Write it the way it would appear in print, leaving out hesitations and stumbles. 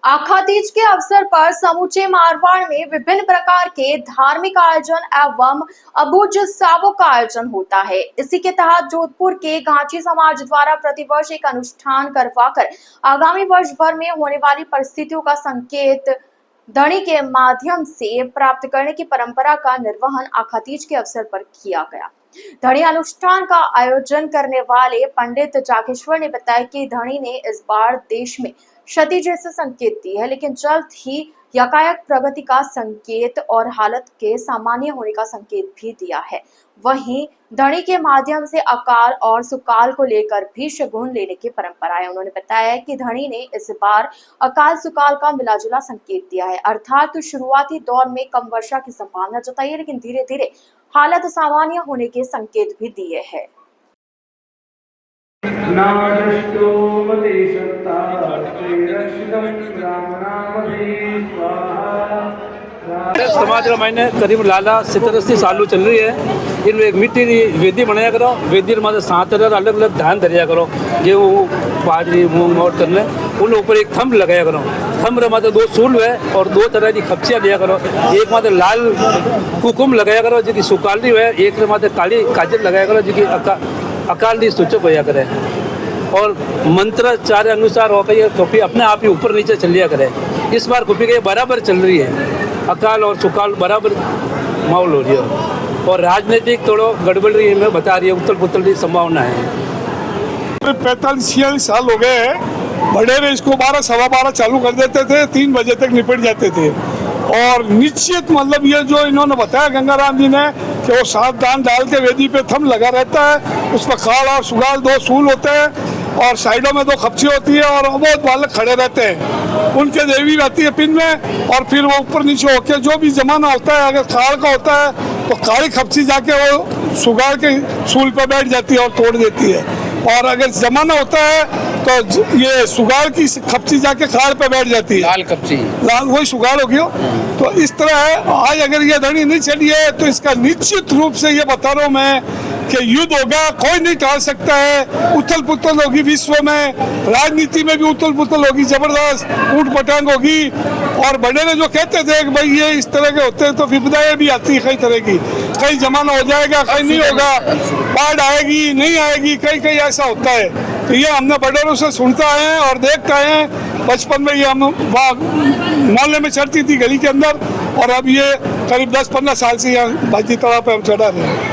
आखा तीज के अवसर पर समूचे मारवाड़ में विभिन्न प्रकार के धार्मिक आयोजन एवं अबूझ उत्सवों का आयोजन होता है। इसी के तहत जोधपुर के गांची समाज द्वारा प्रतिवर्ष एक अनुष्ठान करवाकर आगामी वर्ष भर में होने वाली परिस्थितियों का संकेत धनी के माध्यम से प्राप्त करने की परंपरा का निर्वहन आखा तीज के अवसर पर किया गया। धनी अनुष्ठान का आयोजन करने वाले पंडित जागेश्वर ने बताया कि धनी ने इस बार देश में क्षति जैसे संकेत दी है, लेकिन जल्द ही यकायक प्रगति का संकेत और हालत के सामान्य होने का संकेत भी दिया है। वहीं धनी के माध्यम से अकाल और सुकाल को लेकर भी शगुन लेने की परंपरा है। उन्होंने बताया कि धनी ने इस बार अकाल सुकाल का मिलाजुला संकेत दिया है, अर्थात शुरुआती दौर में कम वर्षा की संभावना जताई है, लेकिन धीरे धीरे हालत सामान्य होने के संकेत भी दिए हैं। समाज रामायण करीब लाला 87 सालों चल रही है। इनमें एक मिट्टी की वेदी बनाया करो, वेदी में 7 अलग अलग धान धरिया करो, गेहूँ बाजरी मूंग मोट करने उन ऊपर एक थंब लगाया करो। थंब मात्र 2 सूल है और 2 तरह की खपचियाँ दिया करो। एक मात्र लाल कुकुम लगाया करो जो कि सुकाली है, एक मात्र काली काजल लगाया करो जो कि अकाल की सूचक होया करे। और मंत्र चार अनुसार हो गई खुफी अपने आप ही ऊपर नीचे चलिया करे। इस बार खुफी के बराबर चल रही है, अकाल और सुकाल बराबर माहौल हो रही है और राजनीतिक थोड़ा गड़बड़ी में बता रही है, उथल पुथल की संभावना है। 45-46 साल हो गए हैं। बड़े ने इसको 12 सवा 12 चालू कर देते थे, 3 बजे तक निपट जाते थे। और निश्चित मतलब ये जो इन्होंने बताया गंगाराम जी ने कि वो 7 दान डाल के वेदी पे थंब लगा रहता है, उस पर खाल और सुगाल 2 सूल होते हैं और साइडों में 2 खपची होती है और बहुत बालक खड़े रहते हैं। उनके देवी रहती है पिन में और फिर वो ऊपर नीचे होके जो भी जमाना होता है, अगर खाल का होता है तो काली खपची जाके वो सुगाल के सूल पर बैठ जाती है और तोड़ देती है, और अगर जमाना होता है तो ये सुगाल की खपची जाके खाल पे बैठ जाती है, लाल खपची, लाल वही सुगाल हो गया। तो इस तरह है। आज अगर ये धनी नहीं चली है तो इसका निश्चित रूप से ये बता रहा हूँ मैं कि युद्ध होगा, कोई नहीं टाल सकता है। उथल पुथल होगी विश्व में, राजनीति में भी उथल पुथल होगी, जबरदस्त ऊट पटांग होगी। और बड़े ने जो कहते थे कि भाई ये इस तरह के होते हैं तो विपदाएं भी आती है कई तरह की, कई जमाना हो जाएगा, कहीं नहीं होगा, बाढ़ आएगी नहीं आएगी, कई कई ऐसा होता है। तो ये हमने बड़ों से सुनता है और देखता है। बचपन में ये हम मोहल्ले में चढ़ती थी गली के अंदर, और अब ये करीब 10-15 साल से यहाँ बाजी तला पे हम चढ़ा रहे हैं।